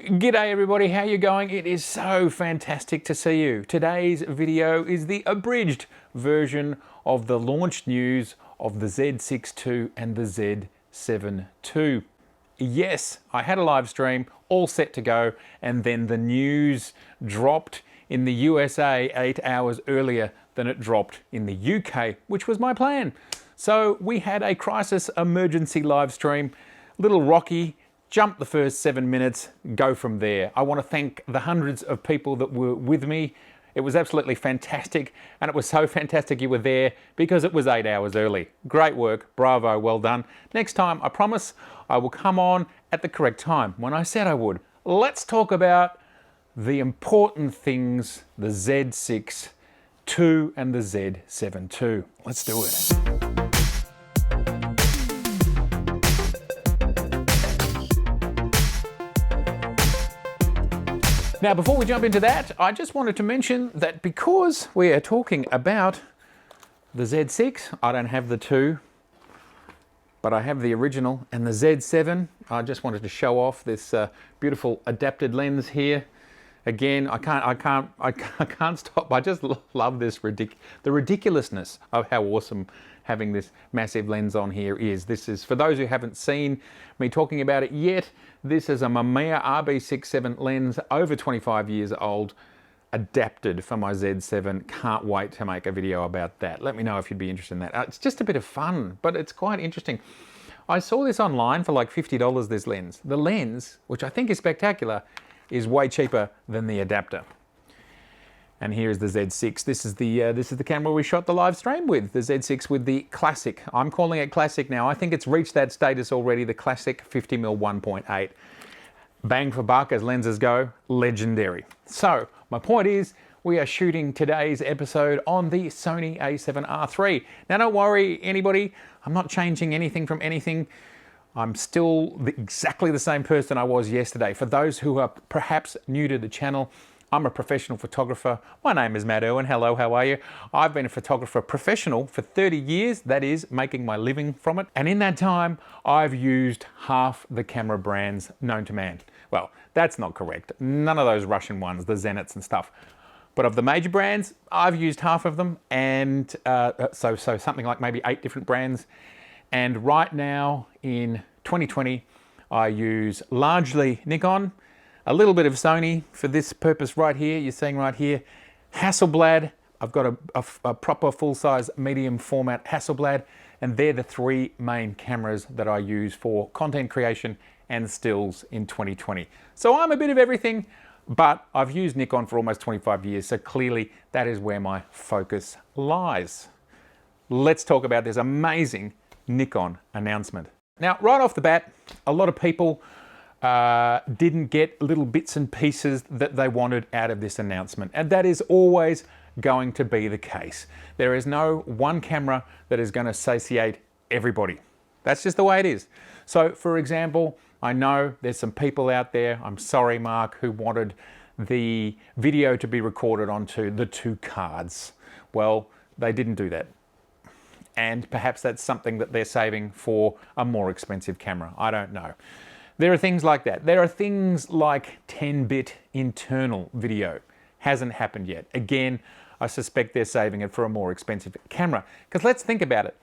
G'day everybody, how you going? It is so fantastic to see you. Today's video is the abridged version of the launch news of the Z6 II and the Z7 II. Yes, I had a live stream all set to go, and then the news dropped in the USA 8 hours earlier than it dropped in the UK, which was my plan. So we had a crisis emergency live stream, little rocky. Jump the first 7 minutes, go from there. I want to thank the hundreds of people that were with me. It was absolutely fantastic, and it was so fantastic you were there because it was 8 hours early. Great work, bravo, well done. Next time, I promise, I will come on at the correct time when I said I would. Let's talk about the important things, the Z6 II and the Z7 II. Let's do it. Now, before we jump into that, I just wanted to mention that because we are talking about the Z6, I don't have the 2, but I have the original, and the Z7, I just wanted to show off this beautiful adapted lens here. Again, I can't stop. I just love this the ridiculousness of how awesome having this massive lens on here is. This is, for those who haven't seen me talking about it yet, this is a Mamiya RB67 lens, over 25 years old, adapted for my Z7. Can't wait to make a video about that. Let me know if you'd be interested in that. It's just a bit of fun, but it's quite interesting. I saw this online for like $50, this lens. The lens, which I think is spectacular, is way cheaper than the adapter. And here is the Z6. This is the camera we shot the live stream with, the Z6 with the classic. I'm calling it classic now. I think it's reached that status already, the classic 50mm 1.8. Bang for buck as lenses go, legendary. So my point is, we are shooting today's episode on the Sony a7R III. Now don't worry anybody, I'm not changing anything from anything. I'm still exactly the same person I was yesterday. For those who are perhaps new to the channel, I'm a professional photographer. My name is Matt Irwin. Hello, how are you? I've been a photographer professional for 30 years. That is, making my living from it. And in that time, I've used half the camera brands known to man. Well, that's not correct. None of those Russian ones, the Zenits and stuff. But of the major brands, I've used half of them. And so something like maybe 8 different brands. And right now in 2020, I use largely Nikon, a little bit of Sony for this purpose right here, you're seeing right here. Hasselblad, I've got a proper full-size medium format Hasselblad, and they're the 3 main cameras that I use for content creation and stills in 2020. So I'm a bit of everything, but I've used Nikon for almost 25 years, so clearly that is where my focus lies. Let's talk about this amazing Nikon announcement. Now, right off the bat, a lot of people didn't get little bits and pieces that they wanted out of this announcement. And that is always going to be the case. There is no one camera that is going to satiate everybody. That's just the way it is. So, for example, I know there's some people out there, I'm sorry Mark, who wanted the video to be recorded onto the 2 cards. Well, they didn't do that. And perhaps that's something that they're saving for a more expensive camera. I don't know. There are things like that. There are things like 10-bit internal video. Hasn't happened yet. Again, I suspect they're saving it for a more expensive camera. Because let's think about it.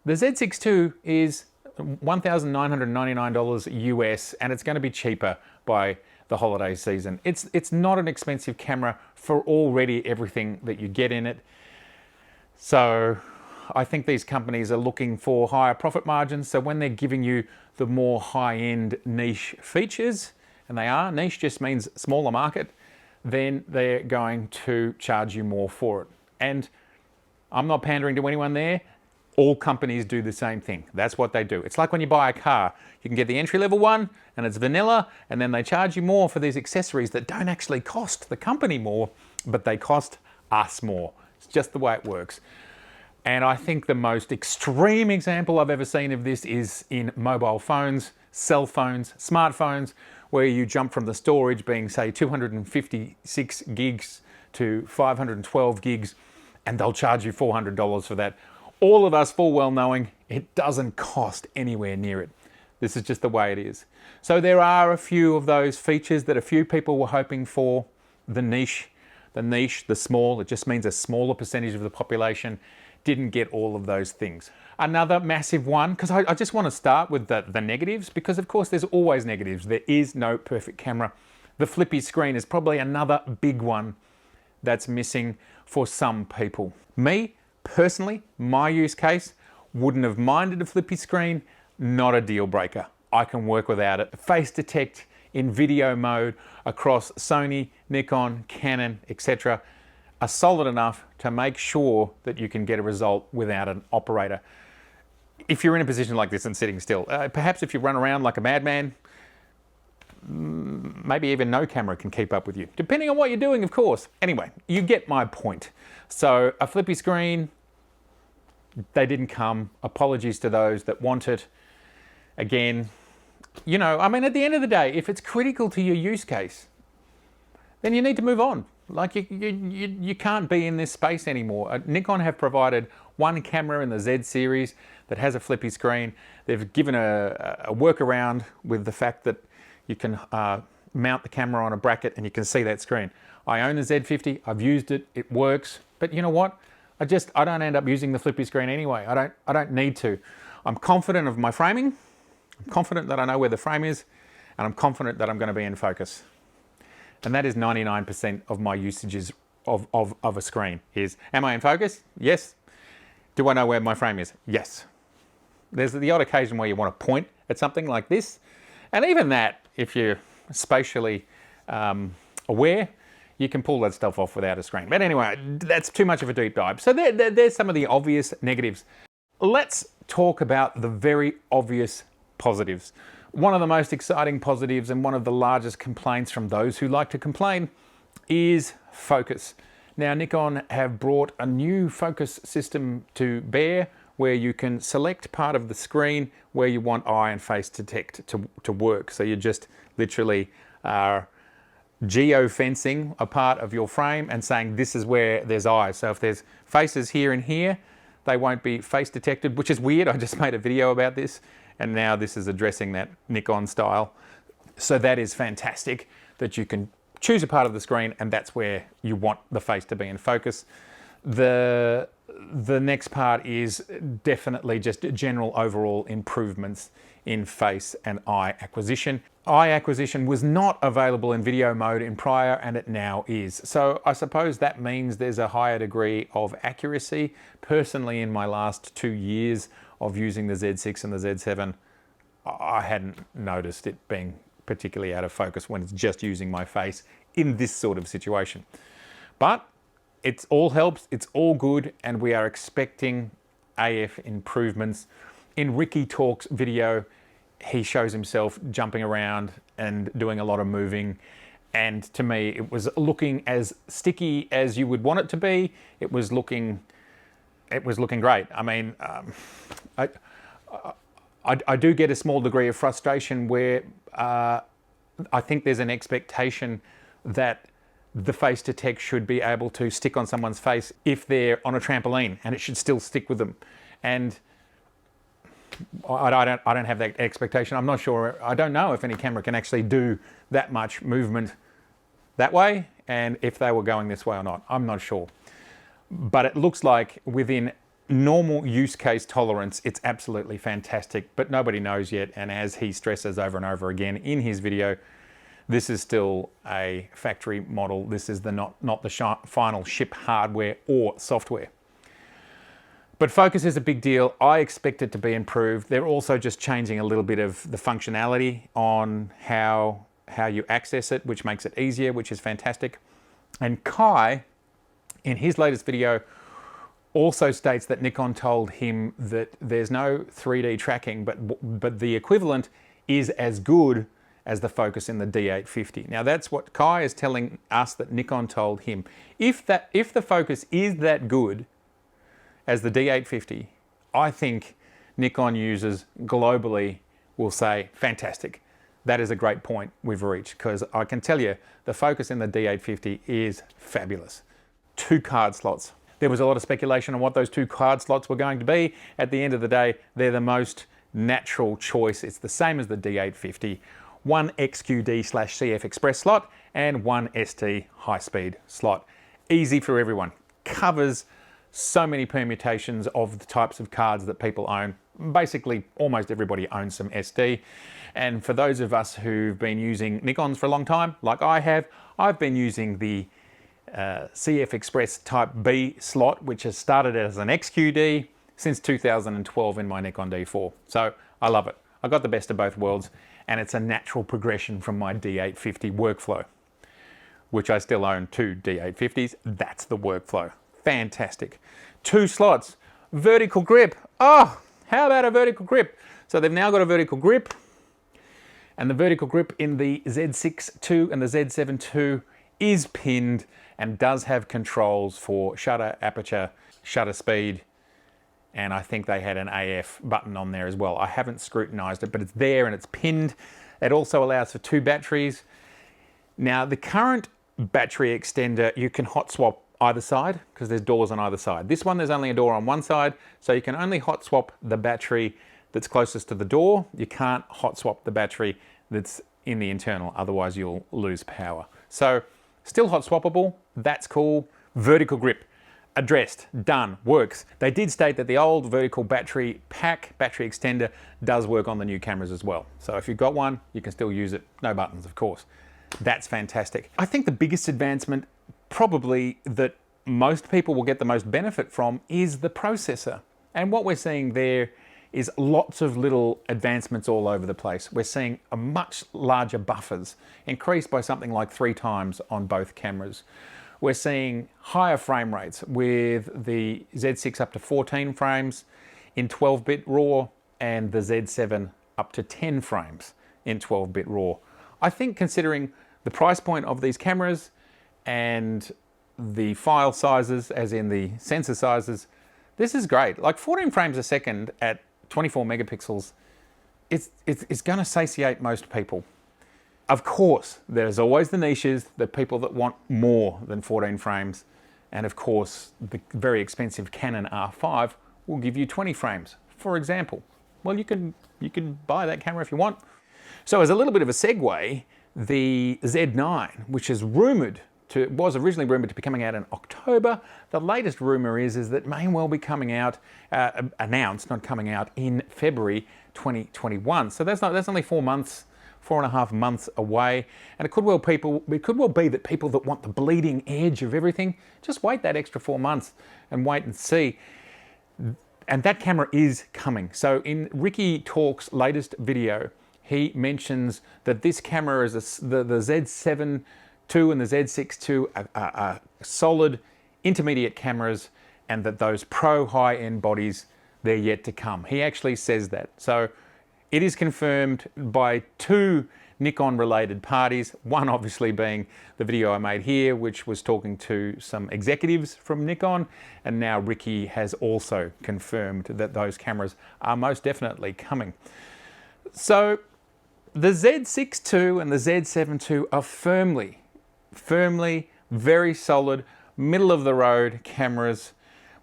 The Z6 II is $1,999 US, and it's going to be cheaper by the holiday season. It's not an expensive camera for already everything that you get in it. So I think these companies are looking for higher profit margins. So when they're giving you the more high-end niche features, and they are, niche just means smaller market, then they're going to charge you more for it. And I'm not pandering to anyone there. All companies do the same thing. That's what they do. It's like when you buy a car. You can get the entry-level one, and it's vanilla, and then they charge you more for these accessories that don't actually cost the company more, but they cost us more. It's just the way it works. And I think the most extreme example I've ever seen of this is in mobile phones, cell phones, smartphones, where you jump from the storage being, say, 256 gigs to 512 gigs, and they'll charge you $400 for that. All of us full well knowing it doesn't cost anywhere near it. This is just the way it is. So there are a few of those features that a few people were hoping for. The niche, the small, it just means a smaller percentage of the population didn't get all of those things. Another massive one, because I just want to start with the negatives, because of course there's always negatives. There is no perfect camera. The flippy screen is probably another big one that's missing for some people. Me, personally, my use case, wouldn't have minded a flippy screen, not a deal breaker. I can work without it. Face detect in video mode across Sony, Nikon, Canon, etc. are solid enough to make sure that you can get a result without an operator. If you're in a position like this and sitting still, perhaps if you run around like a madman, maybe even no camera can keep up with you, depending on what you're doing, of course. Anyway, you get my point. So a flippy screen, they didn't come. Apologies to those that want it. Again, you know, I mean, at the end of the day, if it's critical to your use case, then you need to move on. Like you can't be in this space anymore. Nikon have provided one camera in the Z series that has a flippy screen. They've given a workaround with the fact that you can mount the camera on a bracket and you can see that screen. I own the Z50, I've used it, it works, but you know what? I don't end up using the flippy screen anyway. I don't need to. I'm confident of my framing. I'm confident that I know where the frame is, and I'm confident that I'm going to be in focus. And that is 99% of my usages of a screen is, am I in focus? Yes. Do I know where my frame is? Yes. There's the odd occasion where you want to point at something like this. And even that, if you're spatially aware, you can pull that stuff off without a screen. But anyway, that's too much of a deep dive. So there's some of the obvious negatives. Let's talk about the very obvious positives. One of the most exciting positives and one of the largest complaints from those who like to complain is focus. Now, Nikon have brought a new focus system to bear where you can select part of the screen where you want eye and face detect to work. So you just literally are geo-fencing a part of your frame and saying this is where there's eyes. So if there's faces here and here, they won't be face detected, which is weird. I just made a video about this, and now this is addressing that Nikon style. So that is fantastic that you can choose a part of the screen and that's where you want the face to be in focus. The next part is definitely just general overall improvements in face and eye acquisition. Eye acquisition was not available in video mode in prior, and it now is. So I suppose that means there's a higher degree of accuracy. Personally, in my last 2 years of using the Z6 and the Z7, I hadn't noticed it being particularly out of focus when it's just using my face in this sort of situation. But it all helps, it's all good, and we are expecting AF improvements. In Ricky Talk's video, he shows himself jumping around and doing a lot of moving, and to me it was looking as sticky as you would want it to be. It was looking great. I mean, I do get a small degree of frustration where I think there's an expectation that the face detect should be able to stick on someone's face if they're on a trampoline, and it should still stick with them. And I don't have that expectation. I'm not sure. I don't know if any camera can actually do that much movement that way, and if they were going this way or not. I'm not sure. But it looks like within normal use case tolerance, it's absolutely fantastic, but nobody knows yet. And as he stresses over and over again in his video, this is still a factory model. This is not the final ship hardware or software. But focus is a big deal. I expect it to be improved. They're also just changing a little bit of the functionality on how you access it, which makes it easier, which is fantastic. And Kai, in his latest video, also states that Nikon told him that there's no 3D tracking, but the equivalent is as good as the focus in the D850. Now that's what Kai is telling us that Nikon told him. If the focus is that good as the D850, I think Nikon users globally will say, fantastic. That is a great point we've reached, because I can tell you the focus in the D850 is fabulous. 2 card slots. There was a lot of speculation on what those 2 card slots were going to be. At the end of the day, they're the most natural choice. It's the same as the D850. One XQD/CF Express slot and one ST high-speed slot. Easy for everyone. Covers so many permutations of the types of cards that people own. Basically, almost everybody owns some SD. And for those of us who've been using Nikons for a long time, like I have, I've been using the CF Express Type B slot, which has started as an XQD since 2012 in my Nikon D4. So I love it. I got the best of both worlds, and it's a natural progression from my D850 workflow, which I still own 2 D850s. That's the workflow. Fantastic. 2 slots, vertical grip. Oh, how about a vertical grip? So they've now got a vertical grip, and the vertical grip in the Z6 II and the Z7 II is pinned and does have controls for shutter, aperture, shutter speed, and I think they had an AF button on there as well. I haven't scrutinized it, but it's there and it's pinned. It also allows for 2 batteries. Now, the current battery extender, you can hot swap either side because there's doors on either side. This one, there's only a door on one side, so you can only hot swap the battery that's closest to the door. You can't hot swap the battery that's in the internal, otherwise you'll lose power. So still hot swappable, that's cool. Vertical grip, addressed, done, works. They did state that the old vertical battery pack, battery extender, does work on the new cameras as well. So if you've got one, you can still use it. No buttons, of course. That's fantastic. I think the biggest advancement, probably that most people will get the most benefit from, is the processor. And what we're seeing there is lots of little advancements all over the place. We're seeing a much larger buffers, increased by something like 3 times on both cameras. We're seeing higher frame rates with the Z6 up to 14 frames in 12-bit RAW and the Z7 up to 10 frames in 12-bit RAW. I think considering the price point of these cameras and the file sizes, as in the sensor sizes, this is great. Like 14 frames a second at 24 megapixels, it's going to satiate most people. Of course, there's always the niches, the people that want more than 14 frames. And of course, the very expensive Canon R5 will give you 20 frames, for example. Well, you can buy that camera if you want. So as a little bit of a segue, the Z9, which was originally rumored to be coming out in October. The latest rumor is that it may well be coming out, announced, not coming out, in February 2021. So that's only 4.5 months away. And it could well be that people that want the bleeding edge of everything, just wait that extra 4 months and wait and see. And that camera is coming. So in Ricky Talk's latest video, he mentions that this camera is the Z7 II and the Z6 II are solid intermediate cameras, and that those pro high-end bodies, they're yet to come. He actually says that. So it is confirmed by 2 Nikon-related parties, one obviously being the video I made here, which was talking to some executives from Nikon, and now Ricky has also confirmed that those cameras are most definitely coming. So the Z6 II and the Z7 II are firmly, very solid, middle-of-the-road cameras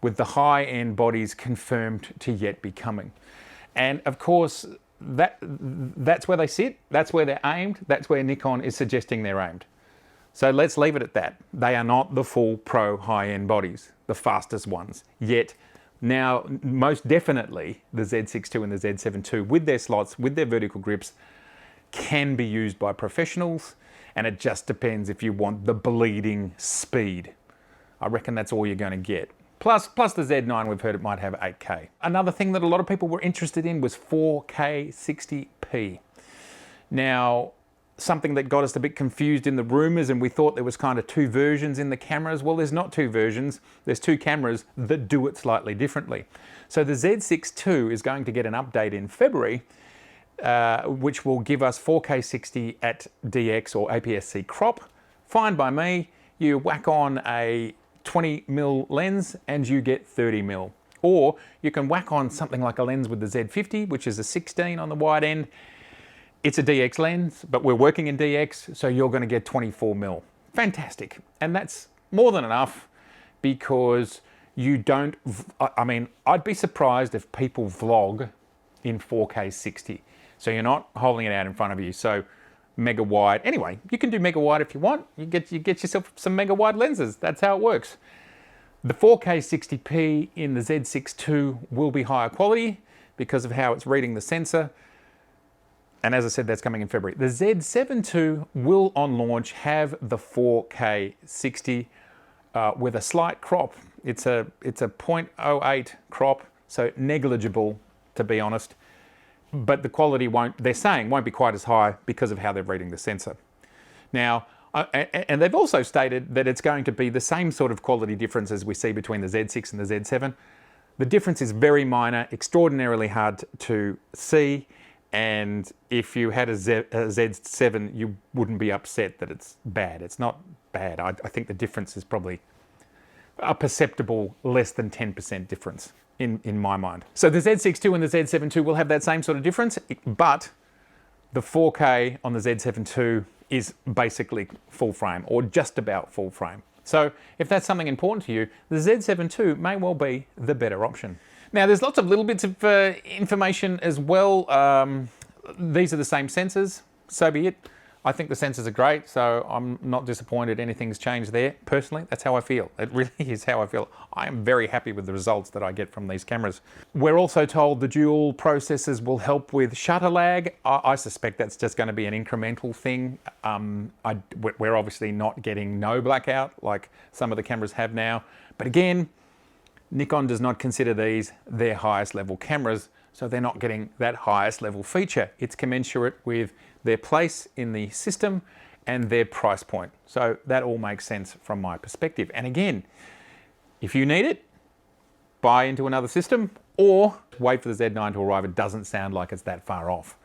with the high-end bodies confirmed to yet be coming. And of course, that's where they sit, that's where they're aimed, that's where Nikon is suggesting they're aimed. So let's leave it at that. They are not the full pro high-end bodies, the fastest ones, yet now most definitely the Z6 II and the Z7 II with their slots, with their vertical grips, can be used by professionals, and it just depends if you want the bleeding speed. I reckon that's all you're going to get. Plus the Z9, we've heard it might have 8K. Another thing that a lot of people were interested in was 4K 60p. Now, something that got us a bit confused in the rumors, and we thought there was kind of 2 versions in the cameras. Well, there's not 2 versions. There's 2 cameras that do it slightly differently. So the Z6 II is going to get an update in February, which will give us 4K 60 at DX or APS-C crop. Fine by me. You whack on a 20mm lens and you get 30mm. Or you can whack on something like a lens with the Z50, which is a 16 on the wide end. It's a DX lens, but we're working in DX, so you're going to get 24mm. Fantastic. And that's more than enough, because you don't, I mean, I'd be surprised if people vlog in 4K 60. So you're not holding it out in front of you. So mega wide. Anyway, you can do mega wide if you want. You get yourself some mega wide lenses. That's how it works. The 4K 60p in the Z6 II will be higher quality because of how it's reading the sensor. And as I said, that's coming in February. The Z7 II will on launch have the 4K 60 with a slight crop. It's a 0.08 crop, so negligible to be honest. But the quality they're saying won't be quite as high because of how they're reading the sensor. Now, and they've also stated that it's going to be the same sort of quality difference as we see between the Z6 and the Z7. The difference is very minor, extraordinarily hard to see, and if you had a Z7, you wouldn't be upset that it's bad. It's not bad. I think the difference is probably a perceptible less than 10% difference in my mind. So the Z6 II and the Z7 II will have that same sort of difference, but the 4K on the Z7 II is basically full frame or just about full frame. So if that's something important to you, the Z7 II may well be the better option. Now there's lots of little bits of information as well. These are the same sensors, so be it. I think the sensors are great, so I'm not disappointed anything's changed there. Personally, that's how I feel. It really is how I feel. I am very happy with the results that I get from these cameras. We're also told the dual processors will help with shutter lag. I suspect that's just going to be an incremental thing. We're obviously not getting no blackout like some of the cameras have now. But again, Nikon does not consider these their highest level cameras, so they're not getting that highest level feature. It's commensurate with their place in the system and their price point. So that all makes sense from my perspective. And again, if you need it, buy into another system or wait for the Z9 to arrive. It doesn't sound like it's that far off.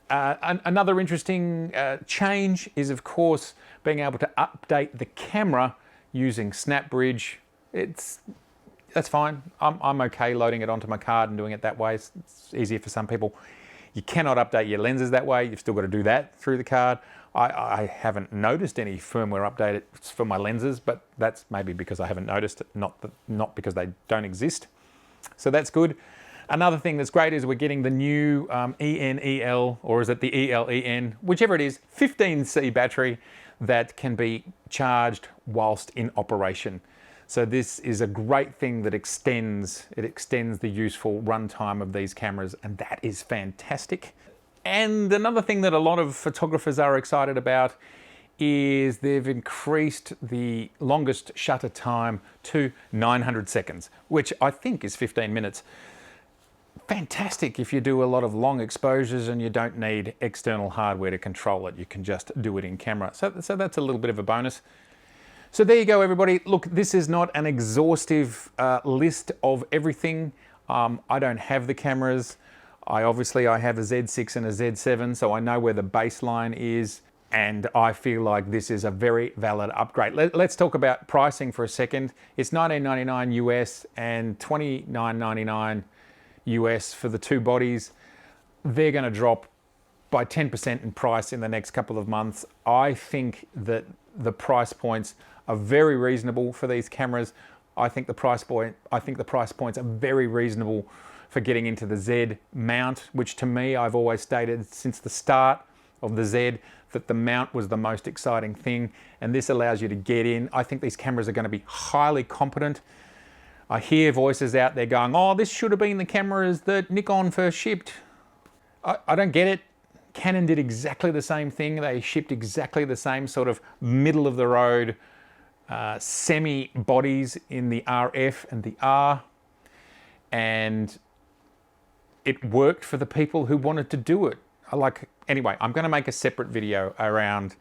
Another interesting change is, of course, being able to update the camera using SnapBridge. That's fine. I'm okay loading it onto my card and doing it that way. It's easier for some people. You cannot update your lenses that way. You've still got to do that through the card. I haven't noticed any firmware updates for my lenses, but that's maybe because I haven't noticed it, not because they don't exist. So that's good. Another thing that's great is we're getting the new EN-EL, or is it the EL-EN, whichever it is, 15C battery that can be charged whilst in operation. So this is a great thing that extends the useful runtime of these cameras, and that is fantastic. And another thing that a lot of photographers are excited about is they've increased the longest shutter time to 900 seconds, which I think is 15 minutes. Fantastic if you do a lot of long exposures and you don't need external hardware to control it. You can just do it in camera. So that's a little bit of a bonus. So there you go, everybody. Look, this is not an exhaustive list of everything. I don't have the cameras. I have a Z6 and a Z7, so I know where the baseline is, and I feel like this is a very valid upgrade. Let's talk about pricing for a second. It's $19.99 US and $29.99 US for the two bodies. They're going to drop by 10% in price in the next couple of months. I think that the price points are very reasonable for these cameras. I think the price points are very reasonable for getting into the Z mount, which to me, I've always stated since the start of the Z that the mount was the most exciting thing, and this allows you to get in. I think these cameras are going to be highly competent. I hear voices out there going, oh, this should have been the cameras that Nikon first shipped. I don't get it. Canon did exactly the same thing. They shipped exactly the same sort of middle of the road semi bodies in the RF and the R, and it worked for the people who wanted to do it. Anyway, I'm going to make a separate video around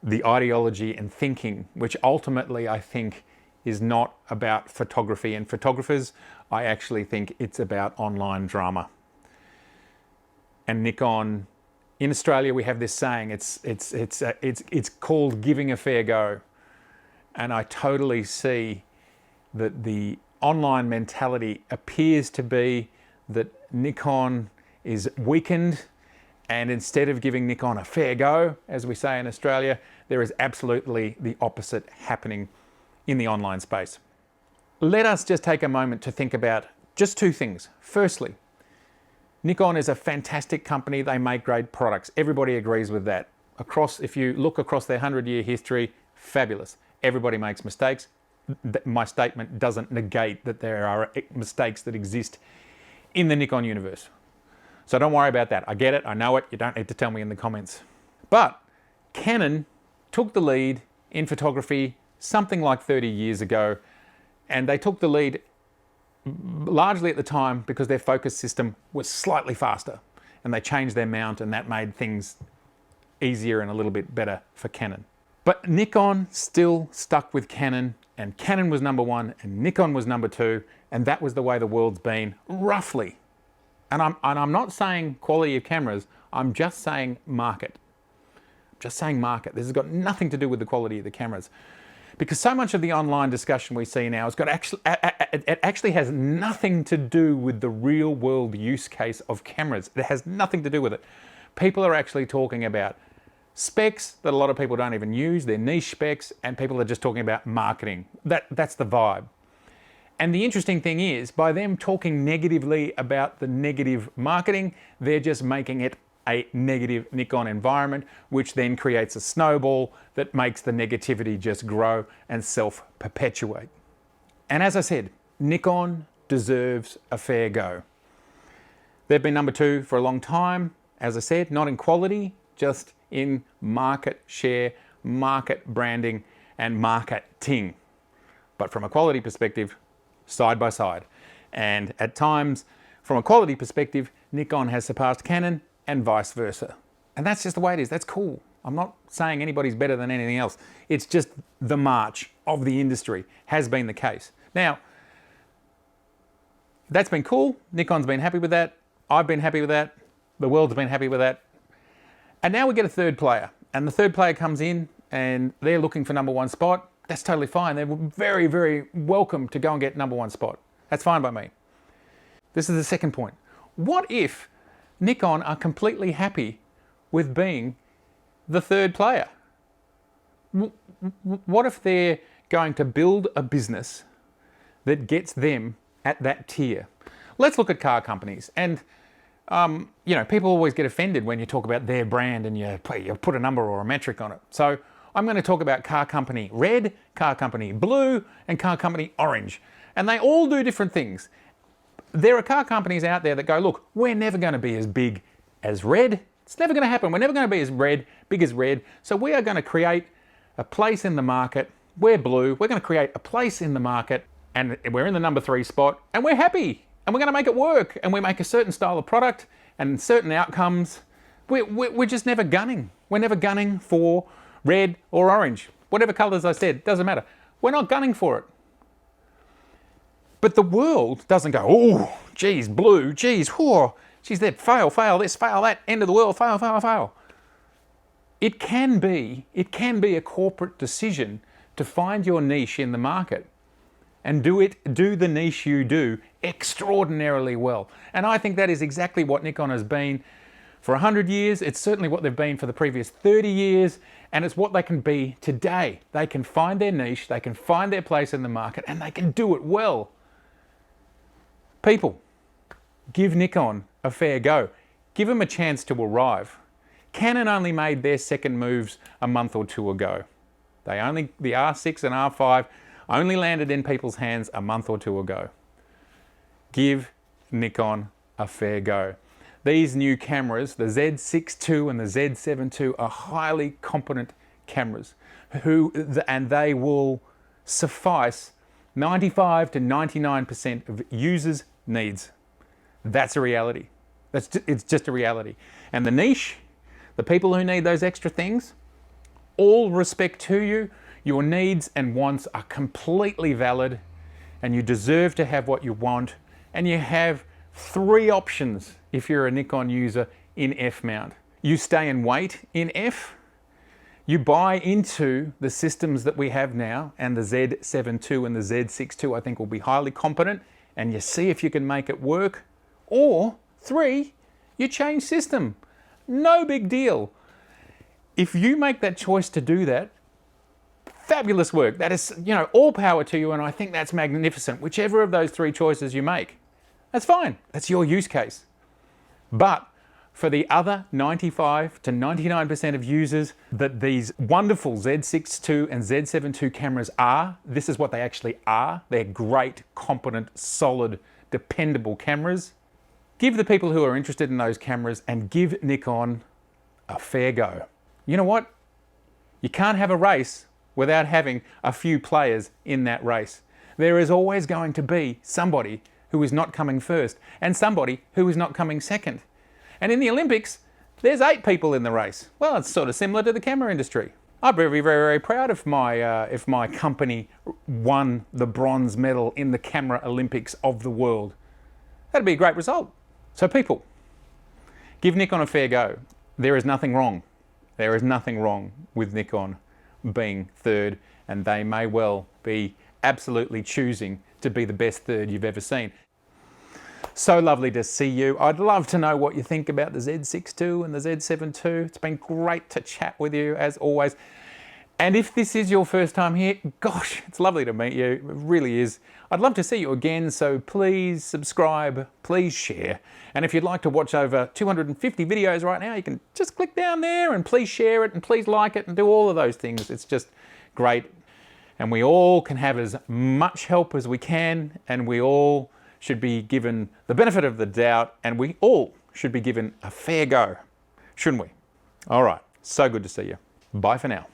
the ideology and thinking, which ultimately I think is not about photography and photographers. I actually think it's about online drama. And Nikon, in Australia, we have this saying, it's called giving a fair go. And I totally see that the online mentality appears to be that Nikon is weakened, and instead of giving Nikon a fair go, as we say in Australia, there is absolutely the opposite happening in the online space. Let us just take a moment to think about just two things. Firstly, Nikon is a fantastic company. They make great products. Everybody agrees with that. If you look across their 100-year history, fabulous. Everybody makes mistakes. My statement doesn't negate that there are mistakes that exist in the Nikon universe. So don't worry about that. I get it. I know it. You don't need to tell me in the comments. But Canon took the lead in photography something like 30 years ago, and they took the lead largely at the time because their focus system was slightly faster, and they changed their mount, and that made things easier and a little bit better for Canon. But Nikon still stuck with Canon, and Canon was number one and Nikon was number two, and that was the way the world's been, roughly. And I'm not saying quality of cameras, I'm just saying market. Just saying market. This has got nothing to do with the quality of the cameras. Because so much of the online discussion we see now it actually has nothing to do with the real world use case of cameras. It has nothing to do with it. People are actually talking about specs that a lot of people don't even use, they're niche specs, and people are just talking about marketing. That's the vibe. And the interesting thing is, by them talking negatively about the negative marketing, they're just making it a negative Nikon environment, which then creates a snowball that makes the negativity just grow and self-perpetuate. And as I said, Nikon deserves a fair go. They've been number two for a long time, as I said, not in quality, just in market share, market branding, and marketing. But from a quality perspective, side by side. And at times, from a quality perspective, Nikon has surpassed Canon and vice versa. And that's just the way it is. That's cool. I'm not saying anybody's better than anything else. It's just the march of the industry has been the case. Now, that's been cool. Nikon's been happy with that. I've been happy with that. The world's been happy with that. And now we get a third player. And the third player comes in and they're looking for number one spot. That's totally fine. They're very, very welcome to go and get number one spot. That's fine by me. This is the second point. What if Nikon are completely happy with being the third player? What if they're going to build a business that gets them at that tier? Let's look at car companies. And, people always get offended when you talk about their brand and you put a number or a metric on it. So I'm going to talk about car company red, car company blue, and car company orange. And they all do different things. There are car companies out there that go, look, we're never going to be as big as red. It's never going to happen. We're never going to be as big as red. So we are going to create a place in the market. We're blue. We're going to create a place in the market, and we're in the number 3 spot, and we're happy, and we're going to make it work, and we make a certain style of product and certain outcomes. We're just never gunning. We're never gunning for red or orange. Whatever colors I said, doesn't matter. We're not gunning for it. But the world doesn't go, oh, geez, blue, geez, whoa, geez, that fail this, fail that, end of the world, fail. It can be a corporate decision to find your niche in the market and do the niche you do extraordinarily well. And I think that is exactly what Nikon has been for 100 years. It's certainly what they've been for the previous 30 years, and it's what they can be today. They can find their niche, they can find their place in the market, and they can do it well. People, give Nikon a fair go. Give them a chance to arrive. Canon only made their second moves a month or two ago. The R6 and R5 only landed in people's hands a month or two ago. Give Nikon a fair go. These new cameras, the Z6 II and the Z7 II, are highly competent cameras and they will suffice 95 to 99% of users' needs. That's a reality. It's just a reality. And the niche, the people who need those extra things, all respect to you. Your needs and wants are completely valid, and you deserve to have what you want. And you have 3 options if you're a Nikon user in F mount. You stay and wait in F. You buy into the systems that we have now, and the Z7 II and the Z6 II I think will be highly competent, and you see if you can make it work. Or 3, you change system. No big deal. If you make that choice to do that, fabulous work. That is, all power to you, and I think that's magnificent. Whichever of those 3 choices you make, that's fine. That's your use case. But for the other 95 to 99% of users that these wonderful Z6 II and Z7 II cameras are, this is what they actually are. They're great, competent, solid, dependable cameras. Give the people who are interested in those cameras and give Nikon a fair go. You know what? You can't have a race without having a few players in that race. There is always going to be somebody who is not coming first and somebody who is not coming second. And in the Olympics, there's 8 people in the race. Well, it's sort of similar to the camera industry. I'd be very, very proud if my company won the bronze medal in the camera Olympics of the world. That'd be a great result. So people, give Nikon a fair go. There is nothing wrong. There is nothing wrong with Nikon being third, and they may well be absolutely choosing to be the best third you've ever seen. So lovely to see you. I'd love to know what you think about the Z6 II and the Z7 II. It's been great to chat with you as always. And if this is your first time here, gosh, it's lovely to meet you. It really is. I'd love to see you again, so please subscribe, please share. And if you'd like to watch over 250 videos right now, you can just click down there and please share it and please like it and do all of those things. It's just great. And we all can have as much help as we can, and we all should be given the benefit of the doubt, and we all should be given a fair go, shouldn't we? All right, so good to see you. Bye for now.